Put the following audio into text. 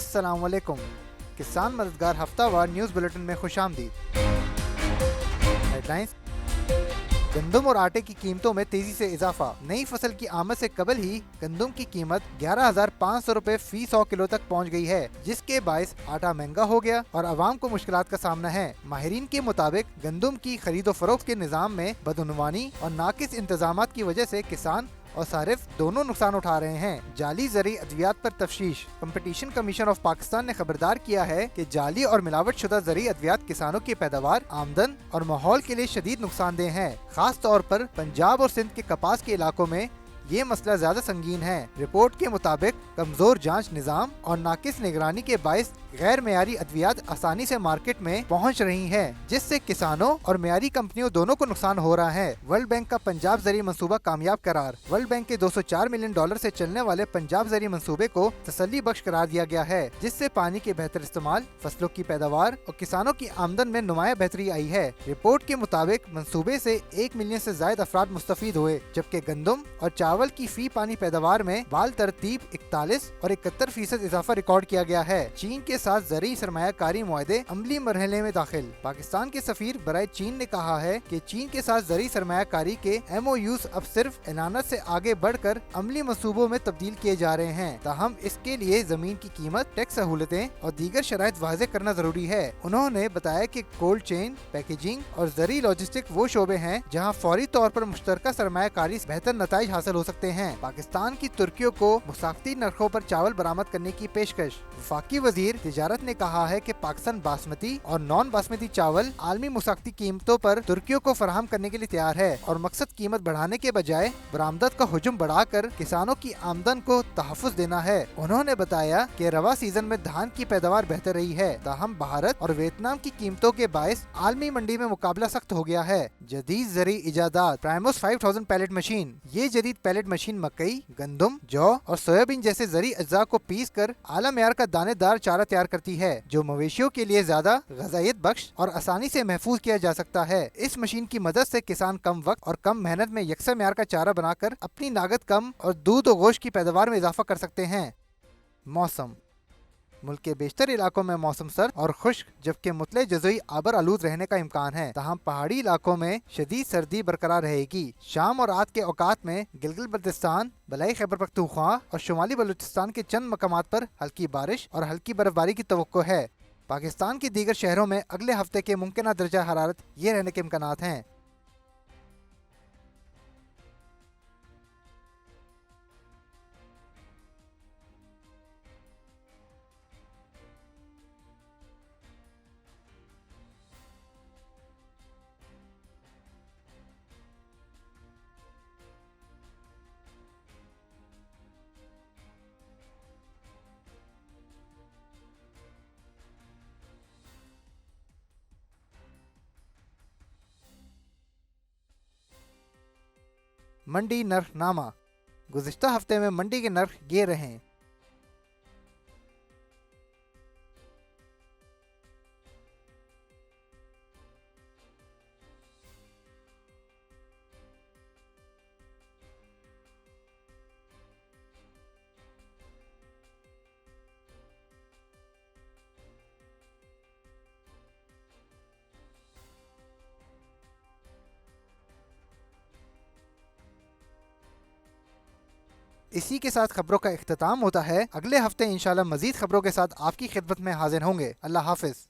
السلام علیکم۔ کسان مددگار ہفتہ وار نیوز بلیٹن میں خوش آمدید۔ ہیڈ لائنز: گندم اور آٹے کی قیمتوں میں تیزی سے اضافہ۔ نئی فصل کی آمد سے قبل ہی گندم کی قیمت 11,500 روپے فی 100 کلو تک پہنچ گئی ہے، جس کے باعث آٹا مہنگا ہو گیا اور عوام کو مشکلات کا سامنا ہے۔ ماہرین کے مطابق گندم کی خرید و فروخت کے نظام میں بدعنوانی اور ناقص انتظامات کی وجہ سے کسان اور صارف دونوں نقصان اٹھا رہے ہیں۔ جعلی زرعی ادویات پر تفتیش۔ کمپٹیشن کمیشن آف پاکستان نے خبردار کیا ہے کہ جعلی اور ملاوٹ شدہ زرعی ادویات کسانوں کی پیداوار، آمدن اور ماحول کے لیے شدید نقصان دہ ہیں۔ خاص طور پر پنجاب اور سندھ کے کپاس کے علاقوں میں یہ مسئلہ زیادہ سنگین ہے۔ رپورٹ کے مطابق کمزور جانچ نظام اور ناقص نگرانی کے باعث غیر معیاری ادویات آسانی سے مارکیٹ میں پہنچ رہی ہیں، جس سے کسانوں اور معیاری کمپنیوں دونوں کو نقصان ہو رہا ہے۔ ورلڈ بینک کا پنجاب زرعی منصوبہ کامیاب قرار۔ ورلڈ بینک کے $204 ملین سے چلنے والے پنجاب زرعی منصوبے کو تسلی بخش قرار دیا گیا ہے، جس سے پانی کے بہتر استعمال، فصلوں کی پیداوار اور کسانوں کی آمدن میں نمایاں بہتری آئی ہے۔ رپورٹ کے مطابق منصوبے سے 1 ملین سے زائد افراد مستفید ہوئے، جبکہ گندم اور چاول کی فی پانی پیداوار میں بال ترتیب 41 اور 71% اضافہ ریکارڈ کیا گیا ہے۔ چین کے ساتھ زرعی سرمایہ کاری معاہدے عملی مرحلے میں داخل۔ پاکستان کے سفیر برائے چین نے کہا ہے کہ چین کے ساتھ زرعی سرمایہ کاری کے MOUs اب صرف اعلانات سے آگے بڑھ کر عملی منصوبوں میں تبدیل کیے جا رہے ہیں، تاہم اس کے لیے زمین کی قیمت، ٹیکس سہولتیں اور دیگر شرائط واضح کرنا ضروری ہے۔ انہوں نے بتایا کہ کولڈ چین، پیکیجنگ اور زرعی لاجسٹک وہ شعبے ہیں جہاں فوری طور پر مشترکہ سرمایہ کاری سے بہتر نتائج حاصل ہو سکتے ہیں۔ پاکستان کی ترکیوں کو مساقتی نرخوں پر چاول برآمد کرنے کی پیشکش۔ وفاقی وزیر تجارت نے کہا ہے کہ پاکستان باسمتی اور نان باسمتی چاول عالمی مساقتی قیمتوں پر ترکیوں کو فراہم کرنے کے لیے تیار ہے، اور مقصد قیمت بڑھانے کے بجائے برآمدات کا حجم بڑھا کر کسانوں کی آمدن کو تحفظ دینا ہے۔ انہوں نے بتایا کہ رواں سیزن میں دھان کی پیداوار بہتر رہی ہے، تاہم بھارت اور ویتنام کی قیمتوں کے باعث عالمی منڈی میں مقابلہ سخت ہو گیا ہے۔ جدید زرعی ایجادات۔ پرائموس 5000 پیلٹ مشین۔ یہ جدید پیلٹ مشین مکئی، گندم، جو اور سویابین جیسے زرعی اجزاء کو پیس کر اعلیٰ معیار کا دانے دار چارہ تیار کرتی ہے، جو مویشیوں کے لیے زیادہ غذائیت بخش اور آسانی سے محفوظ کیا جا سکتا ہے۔ اس مشین کی مدد سے کسان کم وقت اور کم محنت میں یکساں معیار کا چارہ بنا کر اپنی لاگت کم اور دودھ و گوشت کی پیداوار میں اضافہ کر سکتے ہیں۔ موسم۔ ملک کے بیشتر علاقوں میں موسم سرد اور خشک جبکہ مطلع جزوی آبر آلود رہنے کا امکان ہے، تاہم پہاڑی علاقوں میں شدید سردی برقرار رہے گی۔ شام اور رات کے اوقات میں گلگت بلتستان، بلائی خیبر پختونخوا اور شمالی بلوچستان کے چند مقامات پر ہلکی بارش اور ہلکی برف باری کی توقع ہے۔ پاکستان کے دیگر شہروں میں اگلے ہفتے کے ممکنہ درجہ حرارت یہ رہنے کے امکانات ہیں۔ منڈی نرخ نامہ۔ گزشتہ ہفتے میں منڈی کے نرخ یہ رہیں: اسی کے ساتھ خبروں کا اختتام ہوتا ہے۔ اگلے ہفتے انشاءاللہ مزید خبروں کے ساتھ آپ کی خدمت میں حاضر ہوں گے۔ اللہ حافظ۔